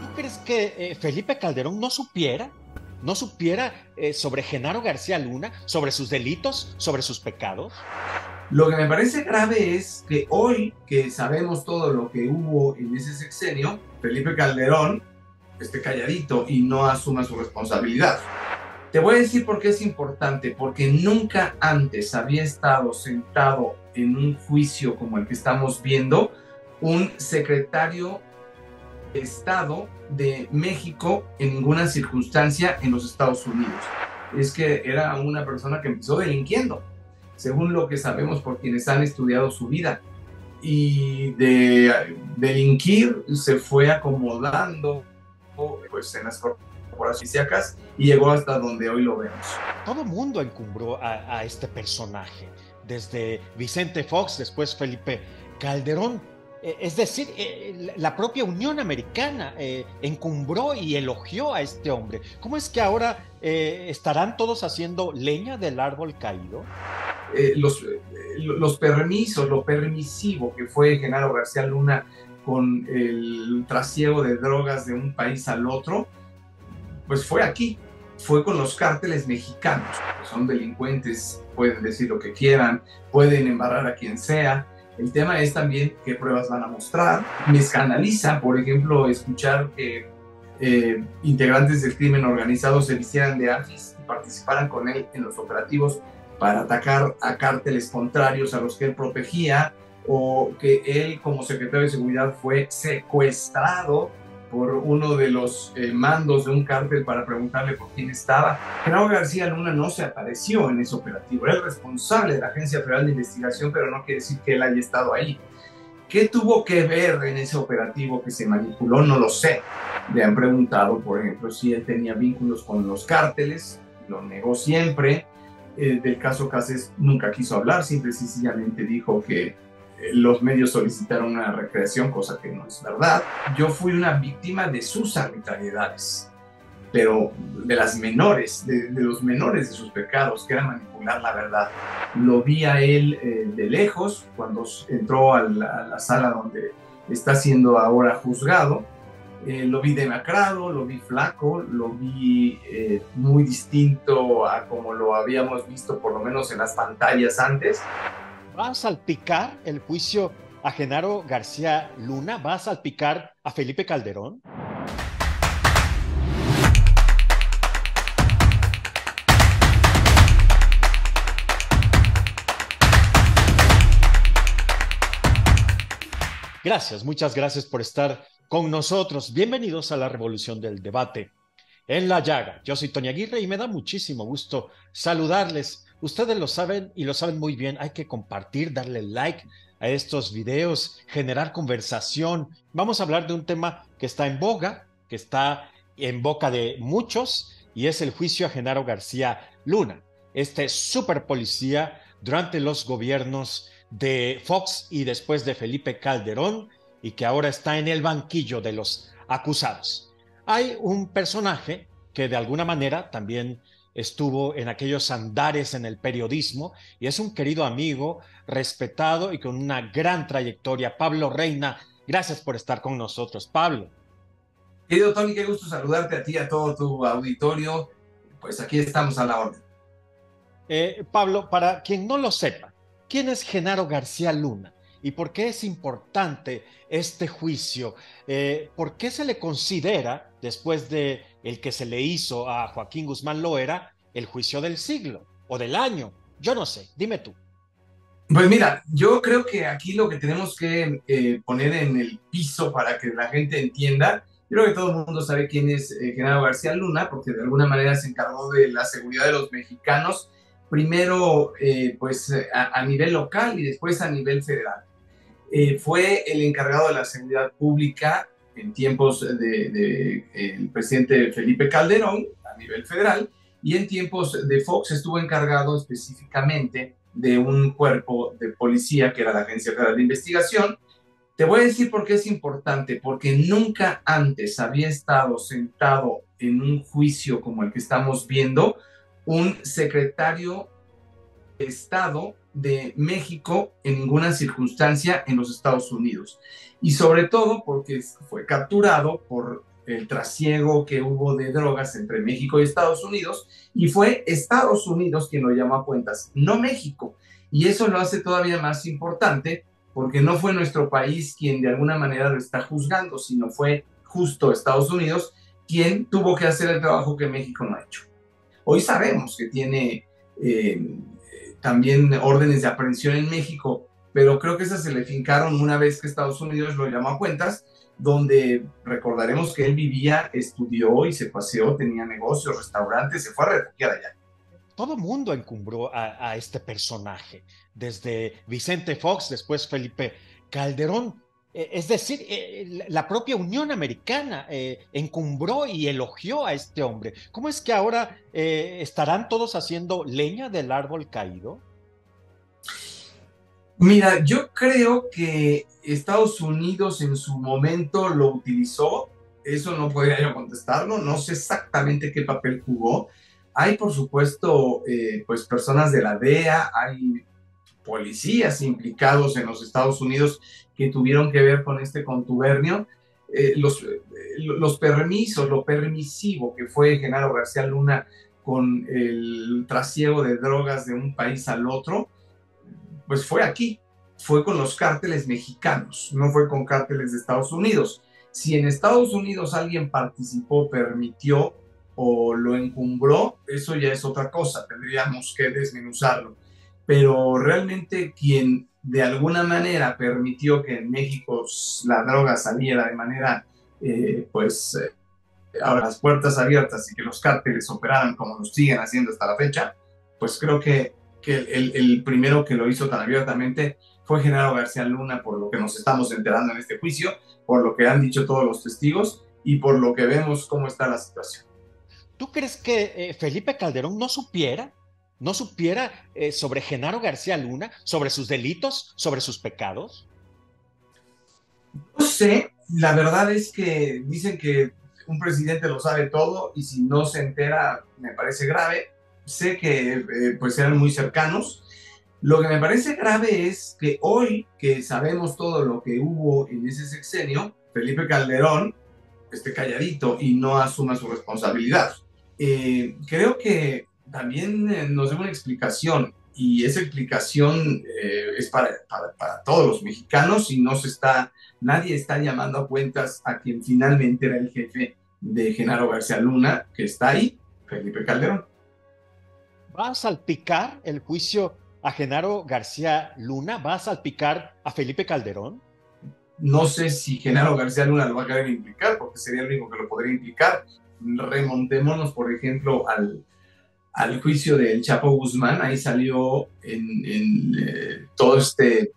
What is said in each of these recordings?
¿Tú crees que Felipe Calderón no supiera sobre Genaro García Luna, sobre sus delitos, sobre sus pecados? Lo que me parece grave es que hoy que sabemos todo lo que hubo en ese sexenio, Felipe Calderón esté calladito y no asuma su responsabilidad. Te voy a decir por qué es importante, porque nunca antes había estado sentado en un juicio como el que estamos viendo un secretario de Estado de México en ninguna circunstancia en los Estados Unidos. Es que era una persona que empezó delinquiendo, según lo que sabemos por quienes han estudiado su vida. Y de delinquir se fue acomodando pues, en las corporaciones y llegó hasta donde hoy lo vemos. Todo mundo encumbró a este personaje, desde Vicente Fox, después Felipe Calderón. Es decir, la propia Unión Americana encumbró y elogió a este hombre. ¿Cómo es que ahora estarán todos haciendo leña del árbol caído? Los permisos, lo permisivo que fue Genaro García Luna con el trasiego de drogas de un país al otro, pues fue aquí, fue con los cárteles mexicanos, que son delincuentes, pueden decir lo que quieran, pueden embarrar a quien sea. El tema es también qué pruebas van a mostrar. Me escandaliza, por ejemplo, escuchar que integrantes del crimen organizado se vistieran de AFIS y participaran con él en los operativos para atacar a cárteles contrarios a los que él protegía, o que él como secretario de seguridad fue secuestrado por uno de los mandos de un cártel para preguntarle por quién estaba. Genaro García Luna no se apareció en ese operativo, era el responsable de la Agencia Federal de Investigación, pero no quiere decir que él haya estado ahí. ¿Qué tuvo que ver en ese operativo que se manipuló? No lo sé. Le han preguntado, por ejemplo, si él tenía vínculos con los cárteles, lo negó siempre. Del caso Cáceres nunca quiso hablar, simple y sencillamente dijo que los medios solicitaron una recreación, cosa que no es verdad. Yo fui una víctima de sus arbitrariedades, pero de las menores, de los menores de sus pecados, que era manipular la verdad. Lo vi a él de lejos cuando entró a la sala donde está siendo ahora juzgado. Lo vi demacrado, lo vi flaco, lo vi muy distinto a como lo habíamos visto por lo menos en las pantallas antes. ¿Va a salpicar el juicio a Genaro García Luna? ¿Va a salpicar a Felipe Calderón? Gracias, muchas gracias por estar con nosotros. Bienvenidos a la Revolución del Debate en la Llaga. Yo soy Tony Aguirre y me da muchísimo gusto saludarles. Ustedes lo saben y lo saben muy bien. Hay que compartir, darle like a estos videos, generar conversación. Vamos a hablar de un tema que está en boga, que está en boca de muchos, y es el juicio a Genaro García Luna, este super policía durante los gobiernos de Fox y después de Felipe Calderón, y que ahora está en el banquillo de los acusados. Hay un personaje que de alguna manera también estuvo en aquellos andares en el periodismo y es un querido amigo, respetado y con una gran trayectoria, Pablo Reina. Gracias por estar con nosotros, Pablo. Querido Tony, qué gusto saludarte a ti, a todo tu auditorio. Pues aquí estamos a la orden. Pablo, para quien no lo sepa, ¿quién es Genaro García Luna? ¿Y por qué es importante este juicio? ¿Por qué se le considera, después de el que se le hizo a Joaquín Guzmán Loera, el juicio del siglo o del año? Yo no sé, dime tú. Pues mira, yo creo que aquí lo que tenemos que poner en el piso para que la gente entienda, yo creo que todo el mundo sabe quién es Genaro García Luna, porque de alguna manera se encargó de la seguridad de los mexicanos, primero pues a nivel local y después a nivel federal. Fue el encargado de la seguridad pública en tiempos el presidente Felipe Calderón a nivel federal, y en tiempos de Fox estuvo encargado específicamente de un cuerpo de policía que era la Agencia Federal de Investigación. Te voy a decir por qué es importante, porque nunca antes había estado sentado en un juicio como el que estamos viendo un secretario de Estado de México en ninguna circunstancia en los Estados Unidos. Y sobre todo porque fue capturado por el trasiego que hubo de drogas entre México y Estados Unidos, y fue Estados Unidos quien lo llamó a cuentas, no México. Y eso lo hace todavía más importante porque no fue nuestro país quien de alguna manera lo está juzgando, sino fue justo Estados Unidos quien tuvo que hacer el trabajo que México no ha hecho. Hoy sabemos que tiene también órdenes de aprehensión en México, pero creo que esas se le fincaron una vez que Estados Unidos lo llamó a cuentas, donde recordaremos que él vivía, estudió y se paseó, tenía negocios, restaurantes, se fue a refugiar allá. Todo mundo encumbró a este personaje, desde Vicente Fox, después Felipe Calderón. Es decir, la propia Unión Americana encumbró y elogió a este hombre. ¿Cómo es que ahora estarán todos haciendo leña del árbol caído? Mira, yo creo que Estados Unidos en su momento lo utilizó, eso no podría yo contestarlo, no sé exactamente qué papel jugó. Hay, por supuesto, pues personas de la DEA, hay policías implicados en los Estados Unidos que tuvieron que ver con este contubernio. Los permisos, lo permisivo que fue Genaro García Luna con el trasiego de drogas de un país al otro, pues fue aquí, fue con los cárteles mexicanos, no fue con cárteles de Estados Unidos. Si en Estados Unidos alguien participó, permitió o lo encumbró, eso ya es otra cosa, tendríamos que desmenuzarlo. Pero realmente quien de alguna manera permitió que en México la droga saliera de manera, ahora las puertas abiertas y que los cárteles operaran como lo siguen haciendo hasta la fecha, pues creo que el primero que lo hizo tan abiertamente fue Genaro García Luna, por lo que nos estamos enterando en este juicio, por lo que han dicho todos los testigos y por lo que vemos cómo está la situación. ¿Tú crees que Felipe Calderón no supiera sobre Genaro García Luna, sobre sus delitos, sobre sus pecados? No sé, la verdad es que dicen que un presidente lo sabe todo y si no se entera me parece grave. Sé que pues eran muy cercanos. Lo que me parece grave es que hoy que sabemos todo lo que hubo en ese sexenio, Felipe Calderón esté calladito y no asuma su responsabilidad. Creo que también nos debe una explicación y esa explicación es para todos los mexicanos y nadie está llamando a cuentas a quien finalmente era el jefe de Genaro García Luna, que está ahí, Felipe Calderón. ¿Va a salpicar el juicio a Genaro García Luna? ¿Va a salpicar a Felipe Calderón? No sé si Genaro García Luna lo va a querer implicar, porque sería el único que lo podría implicar. Remontémonos, por ejemplo, al juicio del Chapo Guzmán. Ahí salió en todo este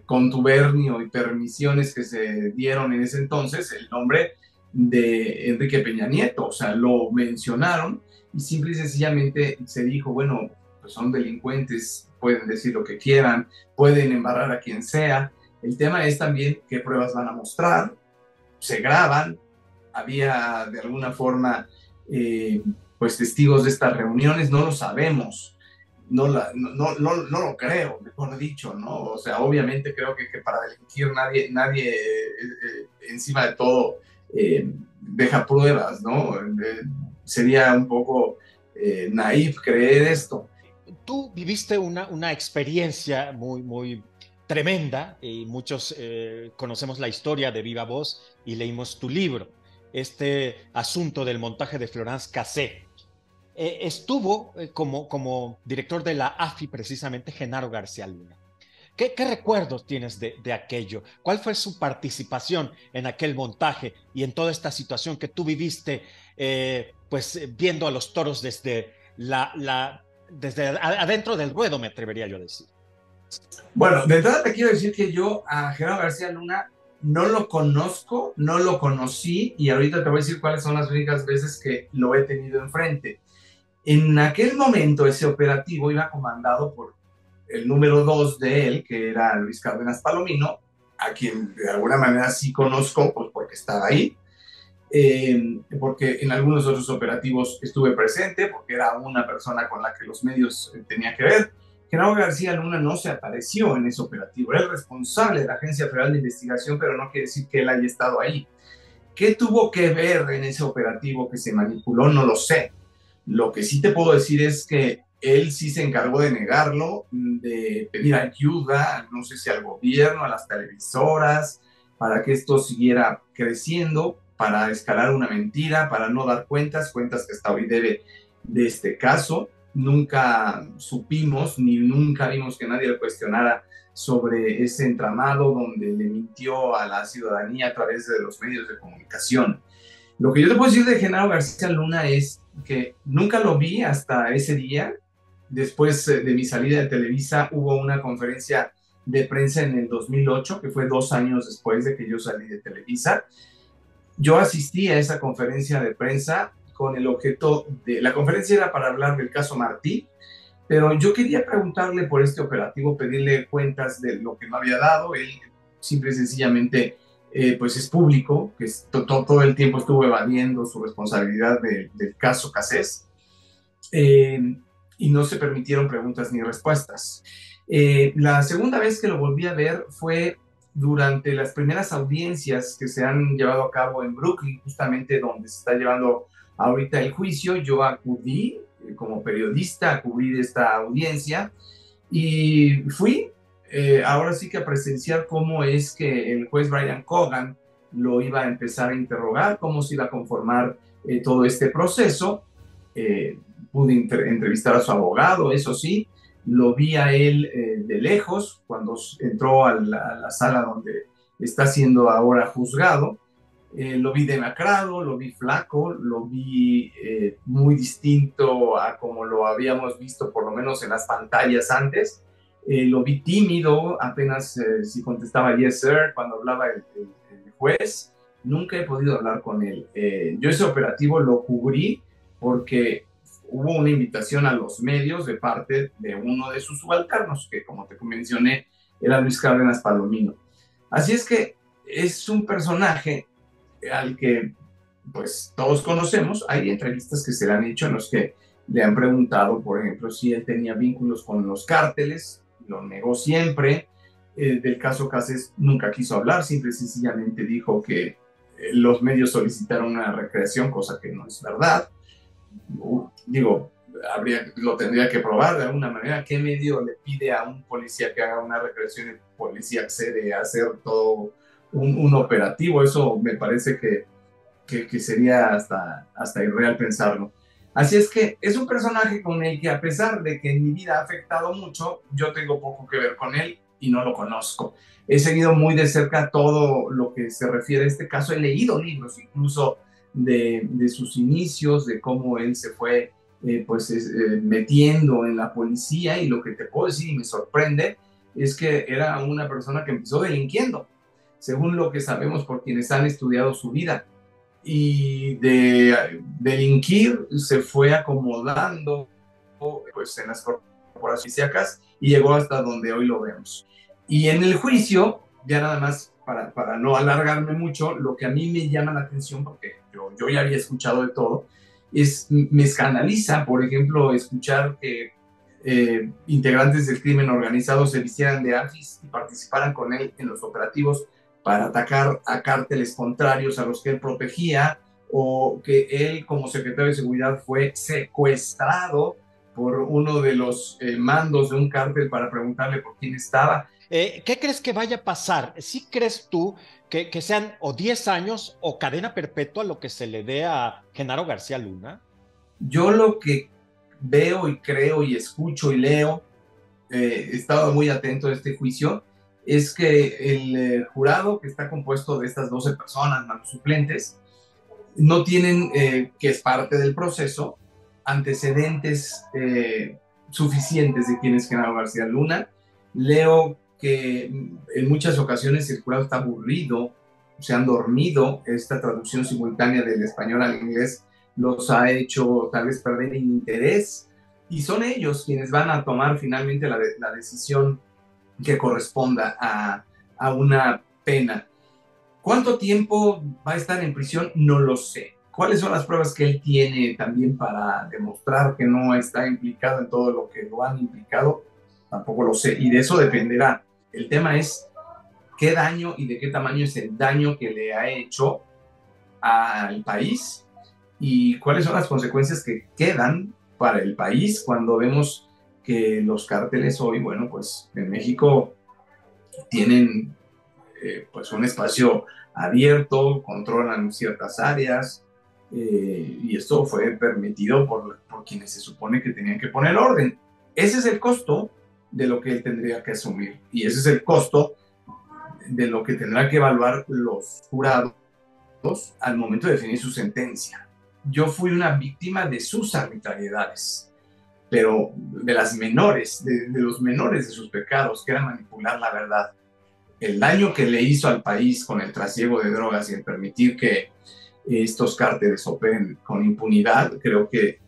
contubernio y permisiones que se dieron en ese entonces el nombre de Enrique Peña Nieto. O sea, lo mencionaron y simple y sencillamente se dijo, bueno, pues son delincuentes, pueden decir lo que quieran, pueden embarrar a quien sea. El tema es también qué pruebas van a mostrar, se graban, había de alguna forma pues testigos de estas reuniones, no lo sabemos, no lo creo, mejor dicho, ¿no? O sea, obviamente creo que para delinquir nadie encima de todo deja pruebas, ¿no? Sería un poco naif creer esto. Tú viviste una experiencia muy, muy tremenda y muchos conocemos la historia de viva voz y leímos tu libro, este asunto del montaje de Florence Cassé. Estuvo como director de la AFI precisamente Genaro García Luna. ¿Qué recuerdos tienes de aquello? ¿Cuál fue su participación en aquel montaje y en toda esta situación que tú viviste, viendo a los toros desde desde adentro del ruedo, me atrevería yo a decir? Bueno, de entrada te quiero decir que yo a Genaro García Luna no lo conozco, no lo conocí y ahorita te voy a decir cuáles son las únicas veces que lo he tenido enfrente. En aquel momento ese operativo iba comandado por el número 2 de él, que era Luis Cárdenas Palomino, a quien de alguna manera sí conozco, pues porque estaba ahí, porque en algunos otros operativos estuve presente, porque era una persona con la que los medios tenían que ver, Genaro García Luna no se apareció en ese operativo, era el responsable de la Agencia Federal de Investigación, pero no quiere decir que él haya estado ahí. ¿Qué tuvo que ver en ese operativo que se manipuló? No lo sé. Lo que sí te puedo decir es que él sí se encargó de negarlo, de pedir ayuda, no sé si al gobierno, a las televisoras, para que esto siguiera creciendo, para escalar una mentira, para no dar cuentas que hasta hoy debe de este caso. Nunca supimos ni nunca vimos que nadie le cuestionara sobre ese entramado donde le mintió a la ciudadanía a través de los medios de comunicación. Lo que yo te puedo decir de Genaro García Luna es que nunca lo vi hasta ese día. Después de mi salida de Televisa hubo una conferencia de prensa en el 2008, que fue 2 años después de que yo salí de Televisa. Yo asistí a esa conferencia de prensa con el objeto de... La conferencia era para hablar del caso Martí, pero yo quería preguntarle por este operativo, pedirle cuentas de lo que no había dado. Él simple y sencillamente, pues es público, que todo el tiempo estuvo evadiendo su responsabilidad del caso Cassés, y no se permitieron preguntas ni respuestas. La segunda vez que lo volví a ver fue durante las primeras audiencias que se han llevado a cabo en Brooklyn, justamente donde se está llevando ahorita el juicio. Yo acudí como periodista a cubrir esta audiencia y fui ahora sí que a presenciar cómo es que el juez Brian Cogan lo iba a empezar a interrogar, cómo se iba a conformar todo este proceso. Pude entrevistar a su abogado, eso sí, lo vi a él de lejos cuando entró a la sala donde está siendo ahora juzgado. Lo vi demacrado, lo vi flaco, lo vi muy distinto a como lo habíamos visto por lo menos en las pantallas antes. Lo vi tímido, apenas si contestaba yes sir cuando hablaba el juez. Nunca he podido hablar con él. Yo ese operativo lo cubrí porque hubo una invitación a los medios de parte de uno de sus subalternos, que como te mencioné, era Luis Cárdenas Palomino. Así es que es un personaje al que pues todos conocemos. Hay entrevistas que se le han hecho en los que le han preguntado, por ejemplo, si él tenía vínculos con los cárteles, lo negó siempre. Del caso Cassés nunca quiso hablar, simple y sencillamente dijo que los medios solicitaron una recreación, cosa que no es verdad. Digo, lo tendría que probar de alguna manera. ¿Qué medio le pide a un policía que haga una recreación y el policía accede a hacer todo un operativo? Eso me parece que sería hasta irreal pensarlo. Así es que es un personaje con el que, a pesar de que en mi vida ha afectado mucho, yo tengo poco que ver con él y no lo conozco. He seguido muy de cerca todo lo que se refiere a este caso. He leído libros incluso de sus inicios, de cómo él se fue metiendo en la policía, y lo que te puedo decir y me sorprende es que era una persona que empezó delinquiendo, según lo que sabemos por quienes han estudiado su vida, y de delinquir se fue acomodando pues en las corporaciones y llegó hasta donde hoy lo vemos. Y en el juicio, ya nada más para no alargarme mucho, lo que a mí me llama la atención, porque yo ya había escuchado de todo, me escandaliza, por ejemplo, escuchar que integrantes del crimen organizado se vistieran de AFIS y participaran con él en los operativos para atacar a cárteles contrarios a los que él protegía, o que él como secretario de seguridad fue secuestrado por uno de los mandos de un cártel para preguntarle por quién estaba. ¿Qué crees que vaya a pasar? ¿Sí crees tú que sean o 10 años o cadena perpetua lo que se le dé a Genaro García Luna? Yo lo que veo y creo y escucho y leo, he estado muy atento a este juicio, es que el jurado, que está compuesto de estas 12 personas más los suplentes, no tienen, que es parte del proceso, antecedentes suficientes de quién es Genaro García Luna. Leo que en muchas ocasiones el jurado está aburrido, se han dormido. Esta traducción simultánea del español al inglés los ha hecho tal vez perder interés, y son ellos quienes van a tomar finalmente la decisión que corresponda a una pena. ¿Cuánto tiempo va a estar en prisión? No lo sé. ¿Cuáles son las pruebas que él tiene también para demostrar que no está implicado en todo lo que lo han implicado? tampoco lo sé, y de eso dependerá. El tema es qué daño y de qué tamaño es el daño que le ha hecho al país y cuáles son las consecuencias que quedan para el país cuando vemos que los cárteles hoy, bueno, pues en México tienen pues un espacio abierto, controlan ciertas áreas, y esto fue permitido por quienes se supone que tenían que poner orden. Ese es el costo de lo que él tendría que asumir y ese es el costo de lo que tendrán que evaluar los jurados al momento de definir su sentencia. Yo fui una víctima de sus arbitrariedades, pero de las menores, de los menores de sus pecados, que era manipular la verdad. El daño que le hizo al país con el trasiego de drogas y el permitir que estos cárteles operen con impunidad, creo que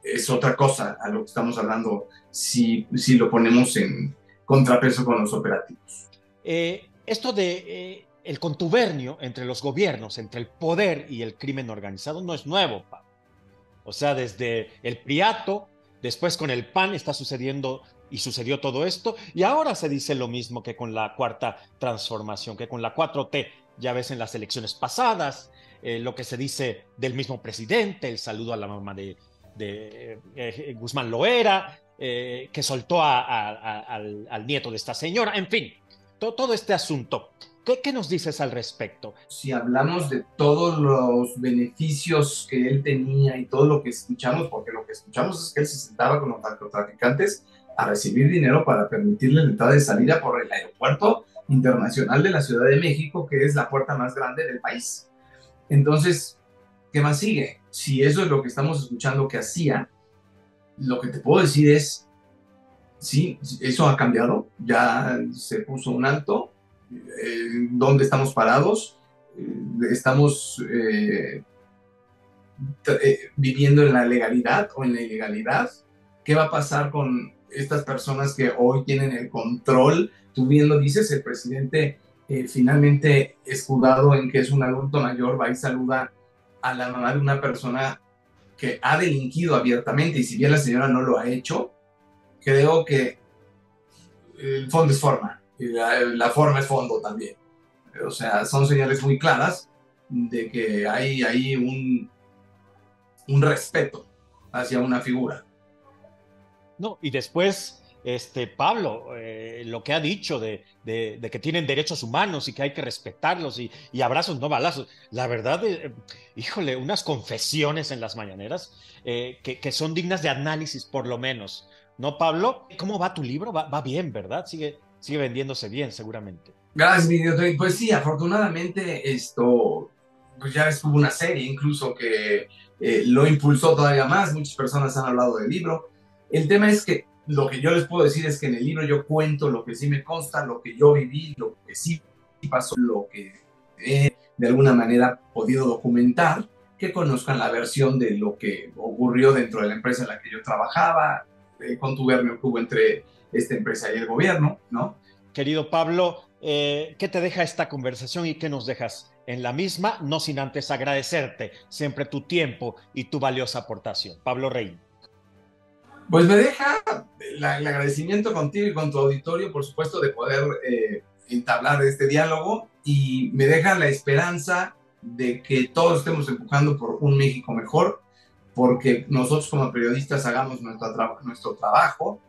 es otra cosa a lo que estamos hablando si lo ponemos en contrapeso con los operativos. Esto de el contubernio entre los gobiernos, entre el poder y el crimen organizado no es nuevo, Pablo. O sea, desde el Priato, después con el PAN está sucediendo y sucedió todo esto, y ahora se dice lo mismo que con la cuarta transformación, que con la 4T. Ya ves en las elecciones pasadas lo que se dice del mismo presidente, el saludo a la mamá de Guzmán Loera, que soltó al nieto de esta señora, en fin, todo este asunto. ¿Qué nos dices al respecto? Si hablamos de todos los beneficios que él tenía y todo lo que escuchamos, porque lo que escuchamos es que él se sentaba con los narcotraficantes a recibir dinero para permitirle la entrada y salida por el aeropuerto internacional de la Ciudad de México, que es la puerta más grande del país. Entonces, ¿qué más sigue? Si eso es lo que estamos escuchando que hacía, lo que te puedo decir es, sí, eso ha cambiado, ya se puso un alto. ¿Dónde estamos parados? ¿Estamos viviendo en la legalidad o en la ilegalidad? ¿Qué va a pasar con estas personas que hoy tienen el control? Tú bien lo dices, el presidente finalmente escudado en que es un adulto mayor, va y saluda a la mamá de una persona que ha delinquido abiertamente, y si bien la señora no lo ha hecho, creo que el fondo es forma, y la forma es fondo también. O sea, son señales muy claras de que hay ahí un respeto hacia una figura. No, y después, Pablo, lo que ha dicho de que tienen derechos humanos y que hay que respetarlos y abrazos, no balazos. La verdad, híjole, unas confesiones en las mañaneras que son dignas de análisis, por lo menos. ¿No, Pablo? ¿Cómo va tu libro? Va bien, ¿verdad? Sigue vendiéndose bien, seguramente. Gracias, mi Dios. Pues sí, afortunadamente esto, pues ya estuvo una serie incluso que lo impulsó todavía más. Muchas personas han hablado del libro. El tema es que lo que yo les puedo decir es que en el libro yo cuento lo que sí me consta, lo que yo viví, lo que sí pasó, lo que he de alguna manera podido documentar, que conozcan la versión de lo que ocurrió dentro de la empresa en la que yo trabajaba, el contubernio que hubo entre esta empresa y el gobierno, ¿no? Querido Pablo, ¿qué te deja esta conversación y qué nos dejas en la misma? No sin antes agradecerte siempre tu tiempo y tu valiosa aportación. Pablo Rey. Pues me deja el agradecimiento contigo y con tu auditorio, por supuesto, de poder entablar este diálogo, y me deja la esperanza de que todos estemos empujando por un México mejor, porque nosotros como periodistas hagamos nuestro trabajo,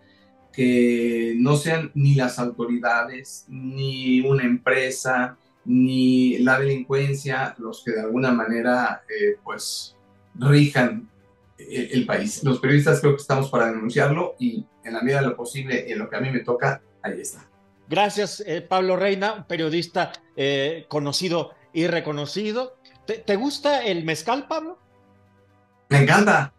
que no sean ni las autoridades, ni una empresa, ni la delincuencia los que de alguna manera pues rijan el país. Los periodistas creo que estamos para denunciarlo, y en la medida de lo posible, en lo que a mí me toca, ahí está. Gracias, Pablo Reina, periodista conocido y reconocido. ¿Te gusta el mezcal, Pablo? Me encanta.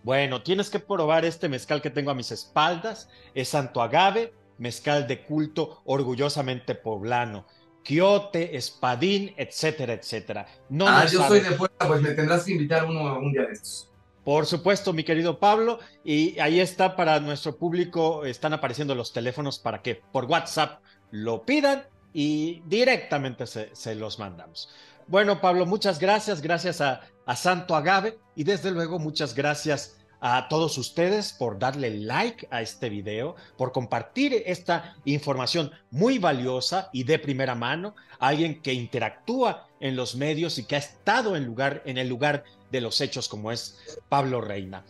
Bueno, tienes que probar este mezcal que tengo a mis espaldas. Es Santo Agave, mezcal de culto orgullosamente poblano. Quiote, Espadín, etcétera, etcétera. No lo Yo soy sabes. de fuera, pues me tendrás que invitar uno un día de estos. Por supuesto, mi querido Pablo, y ahí está para nuestro público, están apareciendo los teléfonos para que por WhatsApp lo pidan y directamente se los mandamos. Bueno, Pablo, muchas gracias, gracias a Santo Agave y desde luego muchas gracias a todos ustedes por darle like a este video, por compartir esta información muy valiosa y de primera mano, alguien que interactúa en los medios y que ha estado en el lugar de los hechos como es Pablo Reina.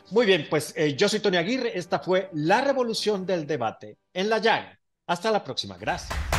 Muy bien, pues yo soy Tony Aguirre, esta fue La Revolución del Debate en La Llaga. Hasta la próxima, gracias.